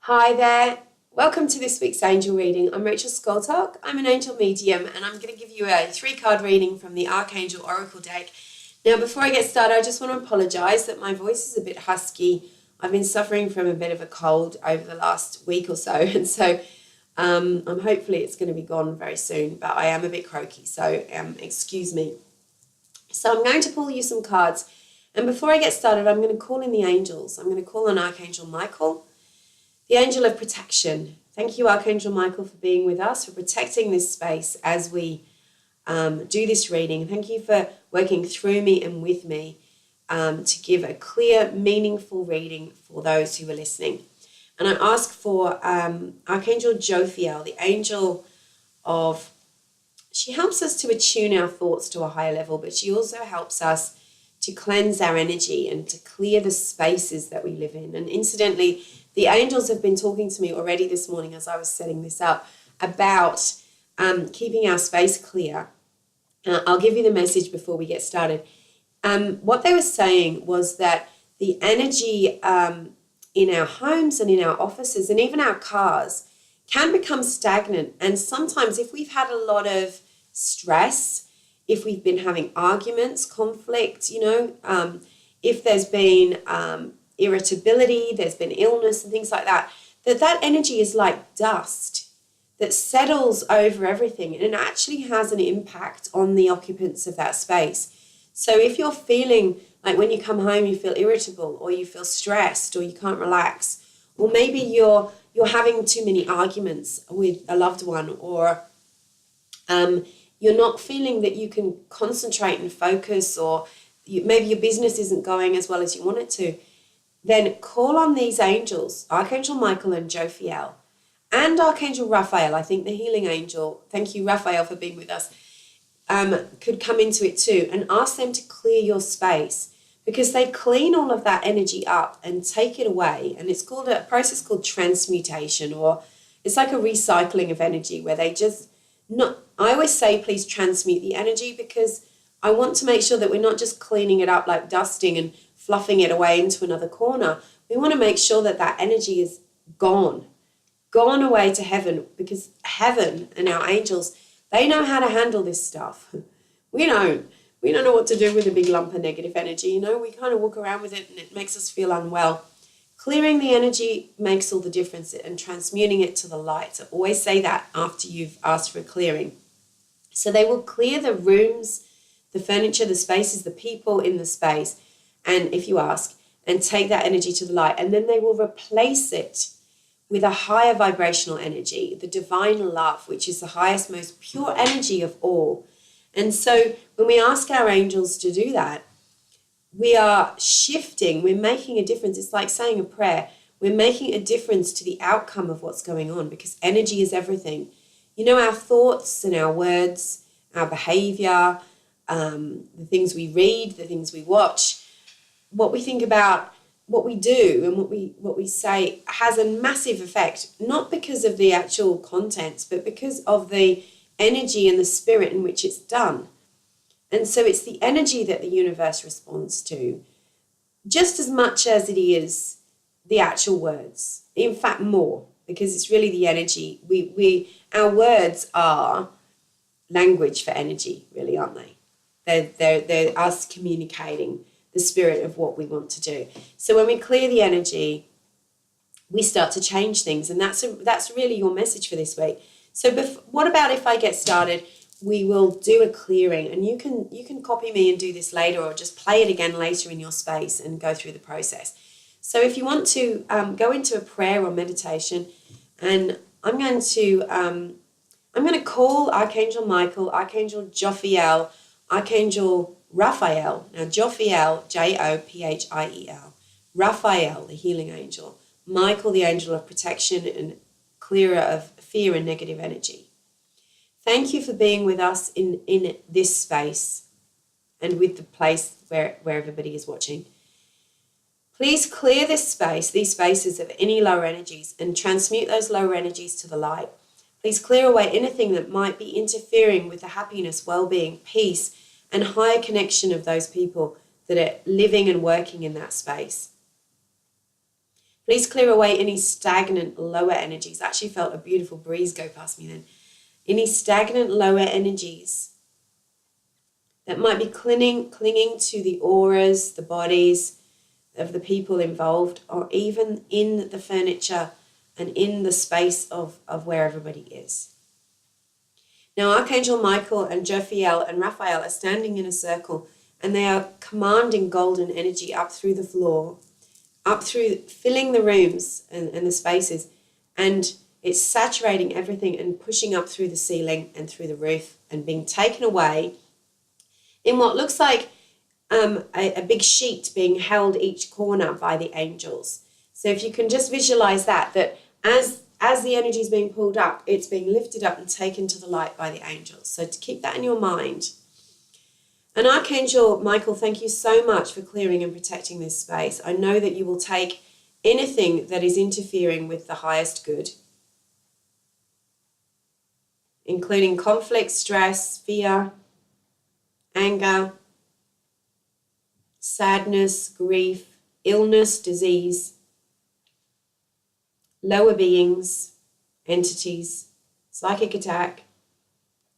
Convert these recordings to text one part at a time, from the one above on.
Hi there. Welcome to this week's angel reading. I'm Rachel Scoltock. I'm an angel medium and I'm going to give you a 3-card reading from the Archangel Oracle deck. Now, before I get started, I just want to apologise that my voice is a bit husky. I've been suffering from a bit of a cold over the last week or so, and so I'm hopefully it's going to be gone very soon, but I am a bit croaky, so excuse me. So I'm going to pull you some cards, and before I get started, I'm going to call in the angels. I'm going to call on Archangel Michael, the angel of protection. Thank you, Archangel Michael, for being with us, for protecting this space as we do this reading. Thank you for working through me and with me to give a clear, meaningful reading for those who are listening. And I ask for Archangel Jophiel, the angel of, she helps us to attune our thoughts to a higher level, but she also helps us to cleanse our energy and to clear the spaces that we live in. And incidentally, the angels have been talking to me already this morning as I was setting this up about keeping our space clear. I'll give you the message before we get started. What they were saying was that the energy in our homes and in our offices and even our cars can become stagnant. And sometimes if we've had a lot of stress, if we've been having arguments, conflict, if there's been irritability, there's been illness and things like that, that energy is like dust that settles over everything, and it actually has an impact on the occupants of that space. So if you're feeling like when you come home you feel irritable, or you feel stressed, or you can't relax, or maybe you're having too many arguments with a loved one, or you're not feeling that you can concentrate and focus, or maybe your business isn't going as well as you want it to, then call on these angels, Archangel Michael and Jophiel, and Archangel Raphael. I think the healing angel, thank you Raphael for being with us, could come into it too, and ask them to clear your space, because they clean all of that energy up and take it away. And it's called a process called transmutation, or it's like a recycling of energy where they just I always say please transmute the energy, because I want to make sure that we're not just cleaning it up like dusting and fluffing it away into another corner. We want to make sure that that energy is gone away to heaven, because heaven and our angels, they know how to handle this stuff. We don't know what to do with a big lump of negative energy. We kind of walk around with it and it makes us feel unwell. Clearing the energy makes all the difference, and transmuting it to the light. So always say that after you've asked for a clearing. So they will clear the rooms, the furniture, the spaces, the people in the space, and if you ask, and take that energy to the light, and then they will replace it with a higher vibrational energy, the divine love, which is the highest, most pure energy of all. And so when we ask our angels to do that, we are shifting, we're making a difference. It's like saying a prayer. We're making a difference to the outcome of what's going on, because energy is everything. Our thoughts and our words, our behavior, the things we read, the things we watch, what we think about, what we do and what we say has a massive effect, not because of the actual contents, but because of the energy and the spirit in which it's done. And so it's the energy that the universe responds to just as much as it is the actual words. In fact, more, because it's really the energy. Our words are language for energy, really, aren't they? They're us communicating the spirit of what we want to do. So when we clear the energy, we start to change things, and that's really your message for this week. So what about if I get started? We will do a clearing, and you can copy me and do this later, or just play it again later in your space and go through the process. So if you want to go into a prayer or meditation, and I'm going to call Archangel Michael, Archangel Jophiel, Archangel Raphael. Now Jophiel, Jophiel, Raphael, the healing angel, Michael, the angel of protection and clearer of fear and negative energy. Thank you for being with us in this space and with the place where everybody is watching. Please clear this space, these spaces of any lower energies, and transmute those lower energies to the light. Please clear away anything that might be interfering with the happiness, well-being, peace, and higher connection of those people that are living and working in that space. Please clear away any stagnant lower energies. I actually felt a beautiful breeze go past me then. Any stagnant lower energies that might be clinging to the auras, the bodies of the people involved, or even in the furniture and in the space of where everybody is. Now, Archangel Michael and Jophiel and Raphael are standing in a circle, and they are commanding golden energy up through the floor, up through, filling the rooms and the spaces, and it's saturating everything and pushing up through the ceiling and through the roof and being taken away in what looks like a big sheet being held each corner by the angels. So if you can just visualize that as the energy is being pulled up, it's being lifted up and taken to the light by the angels. So to keep that in your mind. And Archangel Michael, thank you so much for clearing and protecting this space. I know that you will take anything that is interfering with the highest good, including conflict, stress, fear, anger, sadness, grief, illness, disease, lower beings, entities, psychic attack.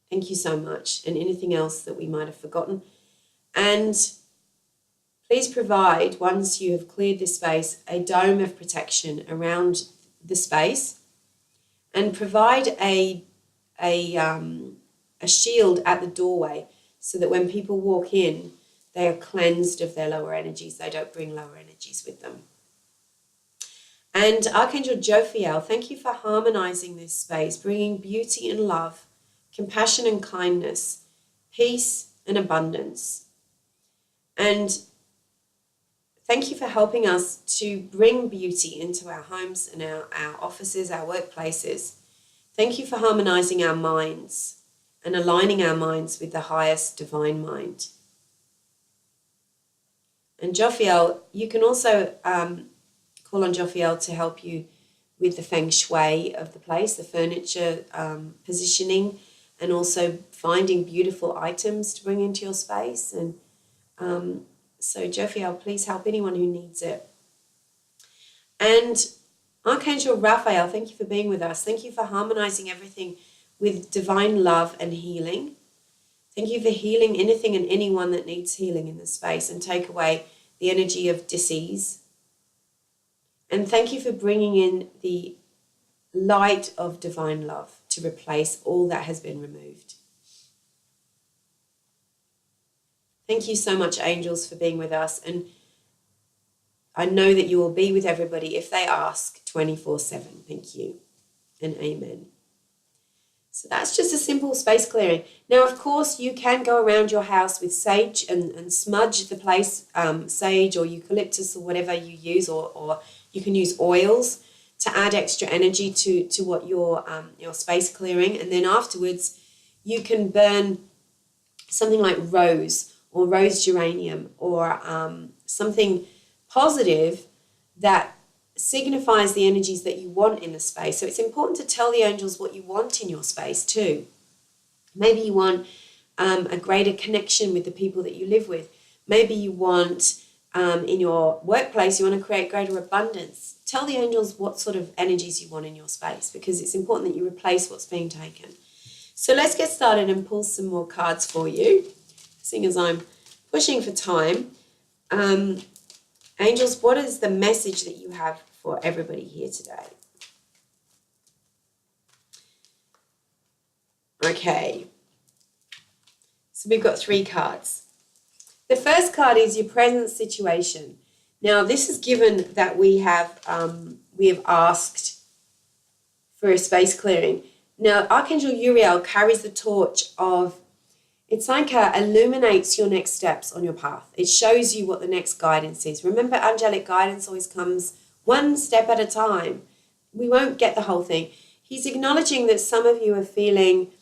Thank you so much. And anything else that we might have forgotten. And please provide, once you have cleared this space, a dome of protection around the space, and provide a shield at the doorway so that when people walk in, they are cleansed of their lower energies. They don't bring lower energies with them. And Archangel Jophiel, thank you for harmonizing this space, bringing beauty and love, compassion and kindness, peace and abundance. And thank you for helping us to bring beauty into our homes and our offices, our workplaces. Thank you for harmonizing our minds and aligning our minds with the highest divine mind. And Jophiel, you can also call on Jophiel to help you with the feng shui of the place, the furniture positioning, and also finding beautiful items to bring into your space. And so Jophiel, please help anyone who needs it. And Archangel Raphael, thank you for being with us. Thank you for harmonizing everything with divine love and healing. Thank you for healing anything and anyone that needs healing in this space, and take away the energy of disease. And thank you for bringing in the light of divine love to replace all that has been removed. Thank you so much, angels, for being with us. And I know that you will be with everybody if they ask 24/7. Thank you and amen. So that's just a simple space clearing. Now, of course, you can go around your house with sage and smudge the place, sage or eucalyptus or whatever you use, or you can use oils to add extra energy to what your space clearing. And then afterwards, you can burn something like rose or rose geranium or something positive that signifies the energies that you want in the space. So it's important to tell the angels what you want in your space too. Maybe you want a greater connection with the people that you live with. Maybe you want in your workplace, you want to create greater abundance. Tell the angels what sort of energies you want in your space, because it's important that you replace what's being taken. So let's get started and pull some more cards for you, seeing as I'm pushing for time. Angels, what is the message that you have for everybody here today? Okay, so we've got 3 cards. The first card is your present situation. Now, this is given that we have asked for a space clearing. Now, Archangel Uriel carries the torch of, it's like illuminates your next steps on your path. It shows you what the next guidance is. Remember, angelic guidance always comes one step at a time. We won't get the whole thing. He's acknowledging that some of you are feeling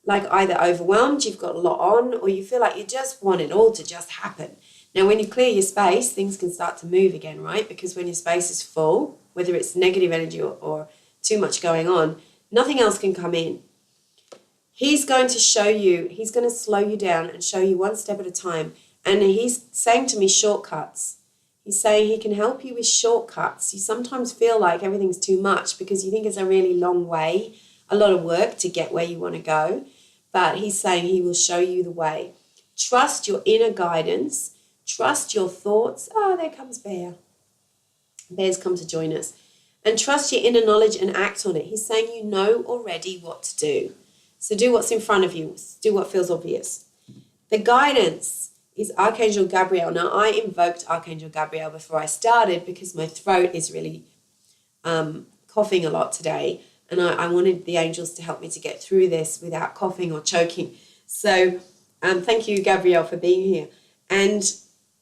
like either overwhelmed, you've got a lot on, or you feel like you just want it all to just happen. Now, when you clear your space, things can start to move again, right? Because when your space is full, whether it's negative energy or too much going on, nothing else can come in. He's going to show you, he's going to slow you down and show you one step at a time. And he's saying to me shortcuts. He's saying he can help you with shortcuts. You sometimes feel like everything's too much because you think it's a really long way, a lot of work to get where you want to go. But he's saying he will show you the way. Trust your inner guidance. Trust your thoughts. Oh, there comes Bear. Bear's come to join us. And trust your inner knowledge and act on it. He's saying you know already what to do. So do what's in front of you. Do what feels obvious. The guidance is Archangel Gabriel. Now, I invoked Archangel Gabriel before I started because my throat is really coughing a lot today. And I wanted the angels to help me to get through this without coughing or choking. So thank you, Gabrielle, for being here. And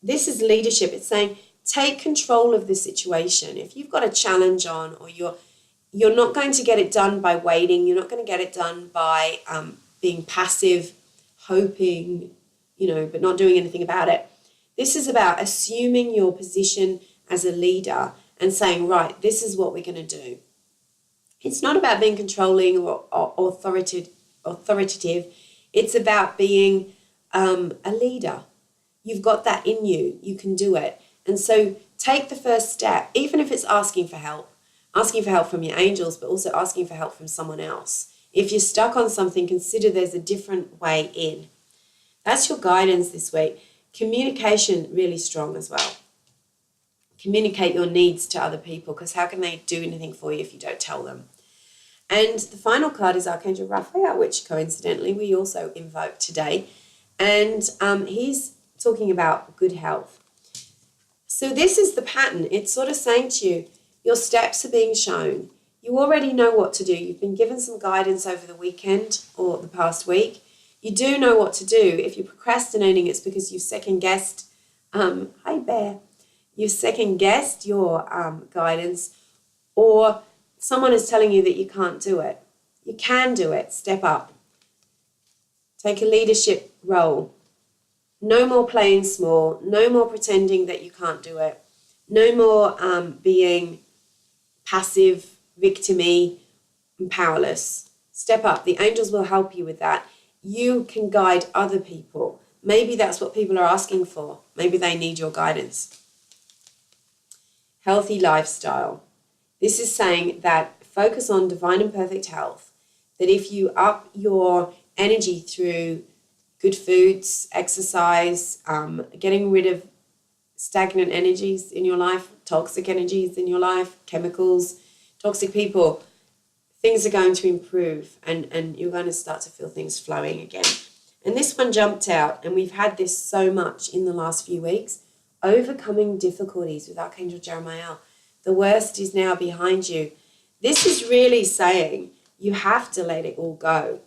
this is leadership. It's saying take control of the situation. If you've got a challenge on, or you're not going to get it done by waiting, you're not going to get it done by being passive, hoping, but not doing anything about it. This is about assuming your position as a leader and saying, right, this is what we're going to do. It's not about being controlling or authoritative. It's about being a leader. You've got that in you. You can do it. And so take the first step, even if it's asking for help from your angels, but also asking for help from someone else. If you're stuck on something, consider there's a different way in. That's your guidance this week. Communication, really strong as well. Communicate your needs to other people, because how can they do anything for you if you don't tell them? And the final card is Archangel Raphael, which coincidentally we also invoke today. And he's talking about good health. So this is the pattern. It's sort of saying to you, your steps are being shown. You already know what to do. You've been given some guidance over the weekend or the past week. You do know what to do. If you're procrastinating, it's because you've second-guessed. Hi, Bear. You've second-guessed your guidance, or someone is telling you that you can't do it. You can do it. Step up. Take a leadership role. No more playing small. No more pretending that you can't do it. No more being passive, victim-y, and powerless. Step up. The angels will help you with that. You can guide other people. Maybe that's what people are asking for. Maybe they need your guidance. Healthy lifestyle. This is saying that focus on divine and perfect health. That if you up your energy through good foods, exercise, getting rid of stagnant energies in your life, toxic energies in your life, chemicals, toxic people, things are going to improve and you're going to start to feel things flowing again. And this one jumped out, and we've had this so much in the last few weeks. Overcoming difficulties with Archangel Jeremiah. The worst is now behind you. This is really saying you have to let it all go.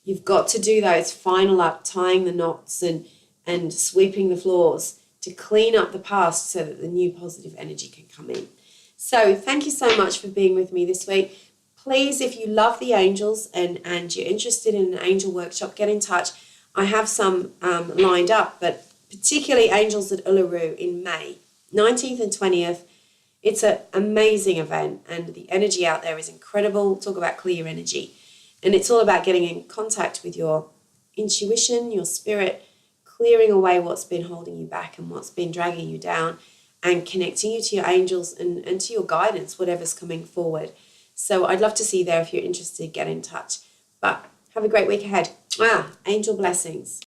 You've got to do those final up, tying the knots and sweeping the floors to clean up the past so that the new positive energy can come in. So thank you so much for being with me this week. Please, if you love the angels and you're interested in an angel workshop, get in touch. I have some lined up, but particularly Angels at Uluru in May, 19th and 20th. It's an amazing event, and the energy out there is incredible. Talk about clear energy. And it's all about getting in contact with your intuition, your spirit, clearing away what's been holding you back and what's been dragging you down, and connecting you to your angels and to your guidance, whatever's coming forward. So I'd love to see you there. If you're interested, get in touch. But have a great week ahead. Angel blessings.